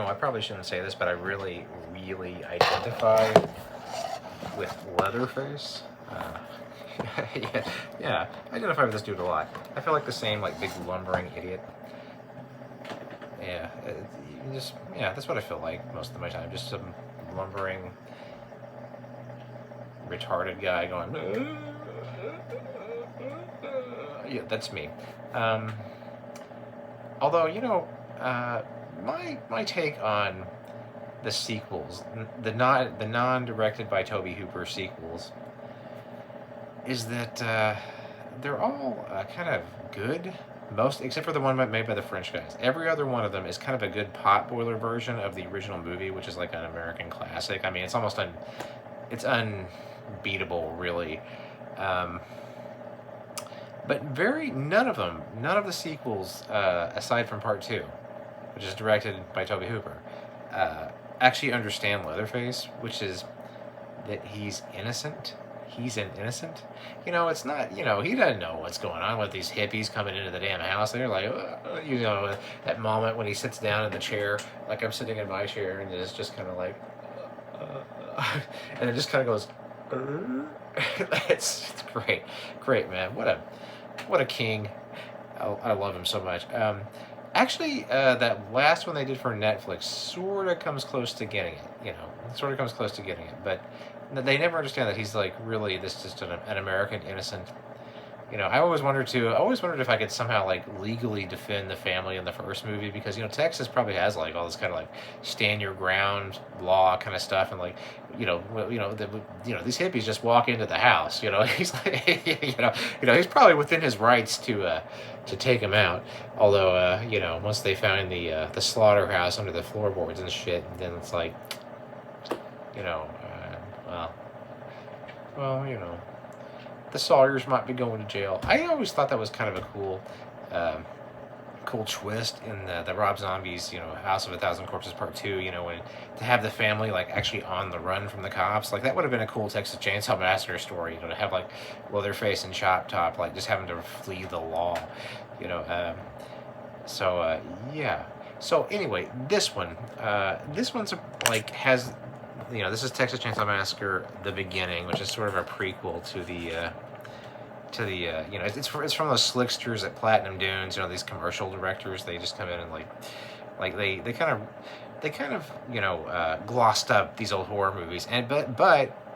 No, I probably shouldn't say this, but I really, really identify with Leatherface. Yeah, yeah, I identify with this dude a lot. I feel like the same, like, big lumbering idiot. Yeah, yeah, that's what I feel like most of my time. Just some lumbering, retarded guy going. Yeah, that's me. Um, Although, my take on the sequels, the non directed by Toby Hooper sequels, is that they're all kind of good. Most, except for the one made by the French guys. Every other one of them is kind of a good potboiler version of the original movie, which is like an American classic. I mean, it's unbeatable, really. Um, but none of the sequels, aside from Part Two, which is directed by Toby Hooper, uh, actually understand Leatherface, which is that he's innocent. He's an innocent. It's not, he doesn't know what's going on with these hippies coming into the damn house. They're like, that moment when he sits down in the chair, like I'm sitting in my chair, and it's just kind of like, and it just kind of goes, it's great. Great, man. What a king. I love him so much. Actually, that last one they did for Netflix sort of comes close to getting it. Sort of comes close to getting it, but they never understand that he's like really this just an American innocent. I always wondered too. I always wondered if I could somehow like legally defend the family in the first movie because Texas probably has like all this kind of like stand your ground law kind of stuff and like these hippies just walk into the house. He's like he's probably within his rights to take him out. Although once they found the slaughterhouse under the floorboards and shit, then it's like you know well the Sawyers might be going to jail. I always thought that was kind of a cool twist in the Rob Zombie's House of a Thousand Corpses Part 2. When to have the family like actually on the run from the cops, like that would have been a cool Texas Chainsaw Massacre story. To have like Leatherface and Chop Top like just having to flee the law. You know, yeah. So anyway, this one's like has this is Texas Chainsaw Massacre: The Beginning, which is sort of a prequel to the it's from those slicksters at Platinum Dunes. These commercial directors. They just come in and like they kind of glossed up these old horror movies. But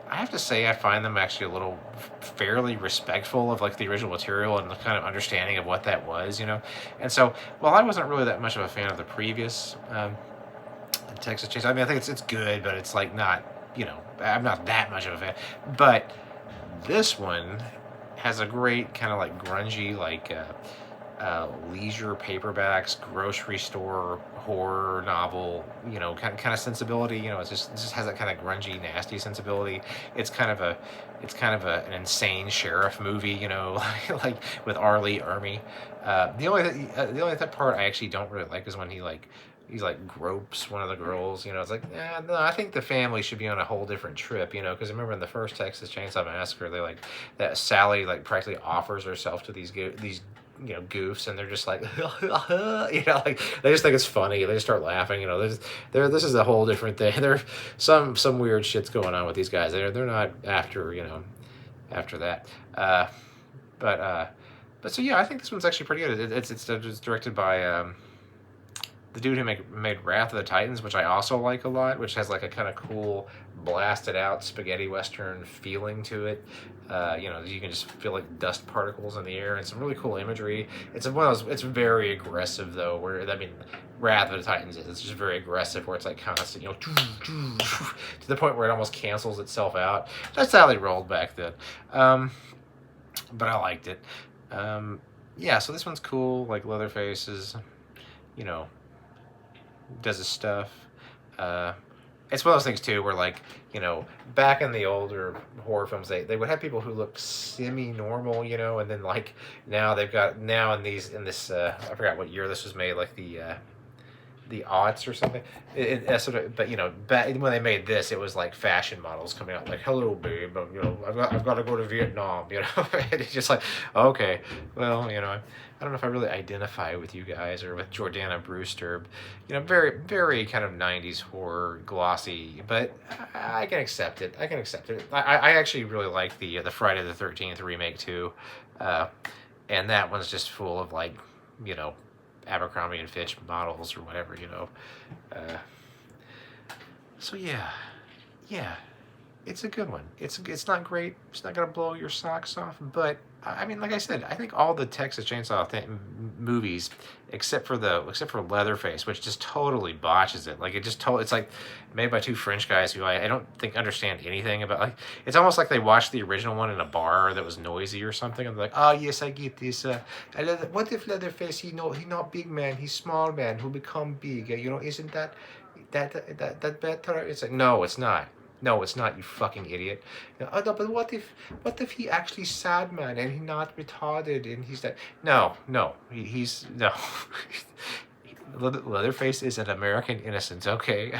I have to say I find them actually a little fairly respectful of like the original material and the kind of understanding of what that was. And so while I wasn't really that much of a fan of the previous Texas Chainsaw. I mean, I think it's good, but it's like not, I'm not that much of a fan. But this one has a great kind of like grungy, like leisure paperbacks, grocery store horror novel, kind of sensibility. It just has that kind of grungy, nasty sensibility. It's kind of an insane sheriff movie, like with R. Lee Ermey. The only part I actually don't really like is when he's like gropes one of the girls. It's like, no, I think the family should be on a whole different trip. Because remember in the first Texas Chainsaw Massacre, they like that Sally like practically offers herself to these goofs, and they're just like, like they just think it's funny. They just start laughing. This is a whole different thing. There's some weird shit's going on with these guys. They're not after after that. But so yeah, I think this one's actually pretty good. It's directed by the dude who made Wrath of the Titans, which I also like a lot, which has like a kind of cool blasted out spaghetti western feeling to it. You can just feel like dust particles in the air and some really cool imagery. It's one of those. It's very aggressive though. Wrath of the Titans it's just very aggressive, where it's like constant, to the point where it almost cancels itself out. That's how they rolled back then. But I liked it. Yeah, so this one's cool. Like Leatherface is, does his stuff. It's one of those things too where like back in the older horror films they would have people who look semi-normal, and then like now they've got in this I forgot what year this was made, like the the aughts or something. Sort of, but you know, back when they made this, it was like fashion models coming out like, "Hello, babe, you know, I've got to go to Vietnam," you know. And it's just like, okay, well, you know, I don't know if I really identify with you guys or with Jordana Brewster, you know, very very kind of '90s horror, glossy, but I can accept it. I can accept it. I actually really like the Friday the 13th remake too, uh, and that one's just full of like, you know, Abercrombie and Fitch models or whatever, you know. Uh, so yeah, yeah, it's a good one. It's not great. It's not gonna blow your socks off, but I mean, like I said, I think all the Texas Chainsaw movies, except for Leatherface, which just totally botches it. Like it just it's like made by two French guys who I don't think understand anything about. Like it's almost like they watched the original one in a bar that was noisy or something, and they're like, oh yes, I get this. What if Leatherface? He not big man, he's small man who become big. You know, isn't that better? It's like no, it's not. No, it's not, you fucking idiot. Oh, no, but what if he actually sad man and he not retarded and he's that? No, no, he's no. Leatherface is an American innocent. Okay,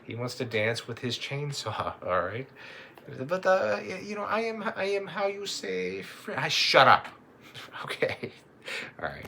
he wants to dance with his chainsaw. All right, but you know, I am how you say. Shut up. Okay, all right.